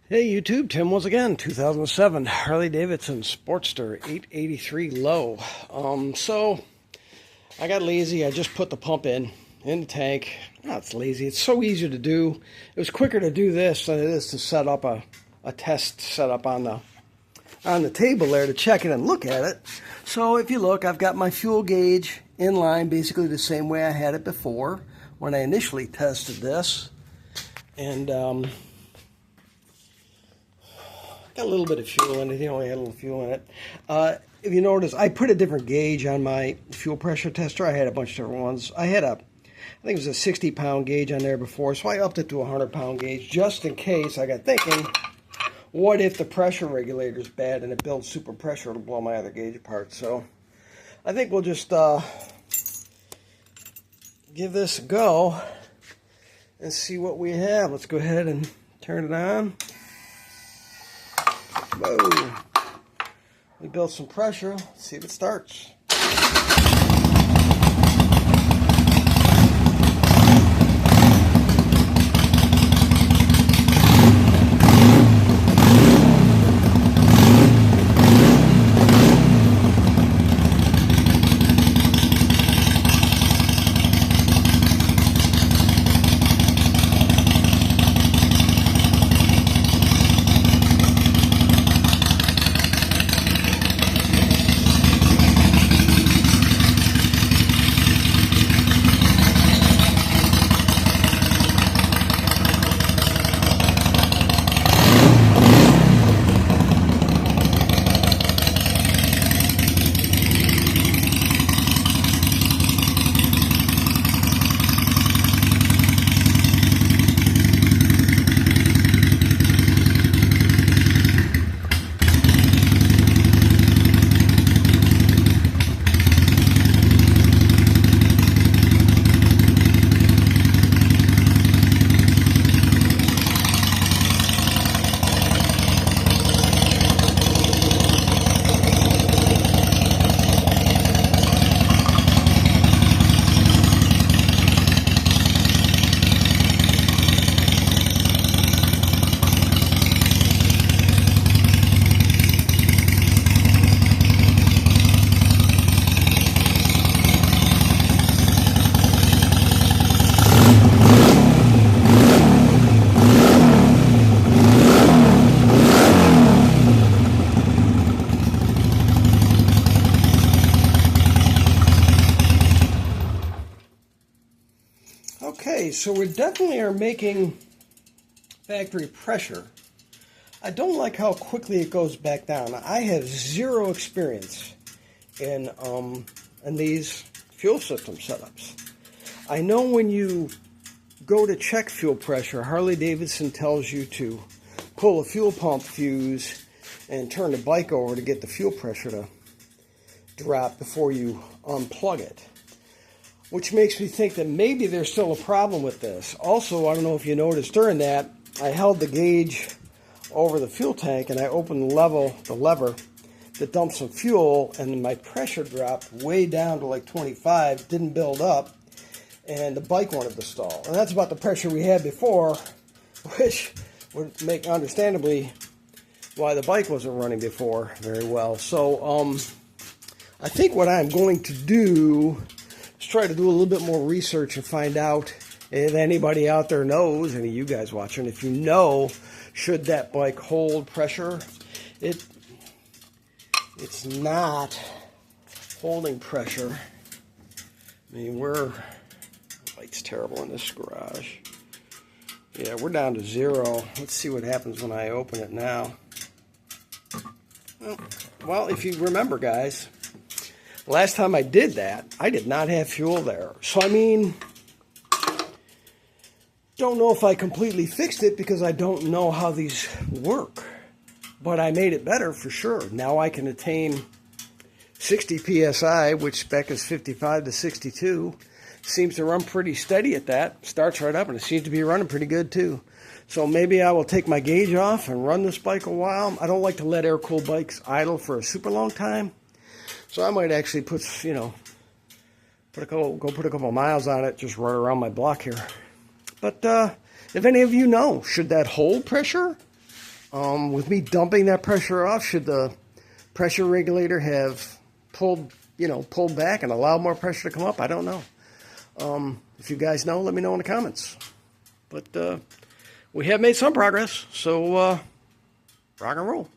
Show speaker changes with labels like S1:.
S1: Hey YouTube, Tim once again, 2007 Harley-Davidson Sportster 883 low. So I got lazy. I just put the pump in the tank. No, it's lazy. It's so easy to do. It was quicker to do this than it is to set up a test setup on the table there to check it and look at it. So if you look, I've got my fuel gauge in line basically the same way I had it before when I initially tested this. And got a little bit of fuel in it. He only had a little fuel in it. If you notice, I put a different gauge on my fuel pressure tester. I had a bunch of different ones. I think it was a 60-pound gauge on there before, so I upped it to a 100-pound gauge just in case. I got thinking, what if the pressure regulator is bad and it builds super pressure to blow my other gauge apart? So I think we'll just give this a go and see what we have. Let's go ahead and turn it on. Whoa. We built some pressure. Let's see if it starts. Okay, so we definitely are making factory pressure. I don't like how quickly it goes back down. I have zero experience in these fuel system setups. I know when you go to check fuel pressure, Harley-Davidson tells you to pull a fuel pump fuse and turn the bike over to get the fuel pressure to drop before you unplug it. Which makes me think that maybe there's still a problem with this. Also, I don't know if you noticed during that, I held the gauge over the fuel tank and I opened the lever to dump some fuel, and my pressure dropped way down to like 25, didn't build up, and the bike wanted to stall. And that's about the pressure we had before, which would make understandably why the bike wasn't running before very well. So I think what I'm going to do is try to do a little bit more research and find out if anybody out there knows, any of you guys watching, if you know, should that bike hold pressure? It's not holding pressure. I mean, the light's terrible in this garage. Yeah, we're down to 0. Let's see what happens when I open it now. Well, if you remember, guys, last time I did that, I did not have fuel there. So, I mean, don't know if I completely fixed it because I don't know how these work. But I made it better for sure. Now I can attain 60 PSI, which spec is 55 to 62. Seems to run pretty steady at that. Starts right up, and it seems to be running pretty good too. So maybe I will take my gauge off and run this bike a while. I don't like to let air-cooled bikes idle for a super long time. So I might actually put a couple miles on it, just run around my block here. But if any of you know, should that hold pressure? With me dumping that pressure off, should the pressure regulator have pulled back and allowed more pressure to come up? I don't know. If you guys know, let me know in the comments. But we have made some progress, so rock and roll.